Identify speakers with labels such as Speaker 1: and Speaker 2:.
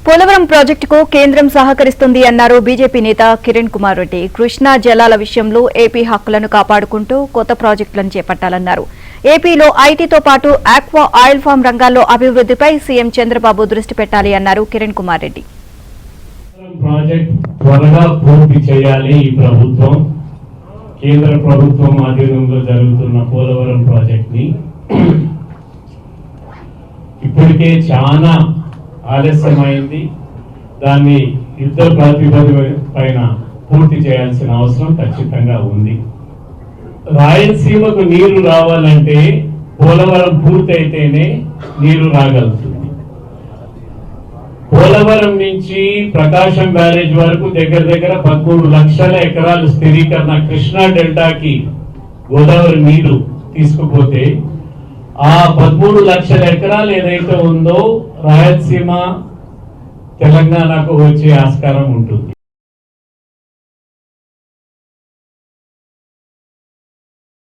Speaker 1: పోలవరం ప్రాజెక్టుకు కేంద్రం సహకరిస్తుంది అన్నారు బీజేపీ నేత కిరణ్ కుమార్ రెడ్డి. కృష్ణా జలాల విషయంలో ఏపీ హక్కులను కాపాడుకుంటూ కొత్త ప్రాజెక్టులను చేపట్టాలన్నారు. ఏపీలో ఐటీతో పాటు ఆక్వా ఆయిల్ ఫామ్ రంగాల్లో అభివృద్ధిపై సీఎం చంద్రబాబు దృష్టి పెట్టాలి అన్నారు కిరణ్ కుమార్ రెడ్డి.
Speaker 2: త్వరగా పూర్తి చేయాలి ఈ ప్రభుత్వం. కేంద్ర ప్రభుత్వం ఆధీనంలో జరుగుతున్న పోలవరం ప్రాజెక్ట్ ని ఇప్పటికే చాలా ఆలస్యమైంది. దాన్ని యుద్ధ ప్రాతిపదిక పైన పూర్తి చేయాల్సిన అవసరం ఖచ్చితంగా ఉంది. రాయలసీమకు నీరు రావాలంటే పోలవరం పూర్తి అయితేనే నీరు రాగలుగుతుంది. పోలవరం నుంచి ప్రకాశం బ్యారేజ్ వరకు దగ్గర 13 లక్షల ఎకరాలు స్థిరీకరణ కృష్ణా డెల్టాకి గోదావరి నీరు తీసుకుపోతే ఆ 13 లక్షల ఎకరాలు ఏదైతే ఉందో రాయలసీమ తెలంగాణకు వచ్చే ఆస్కారం ఉంటుంది.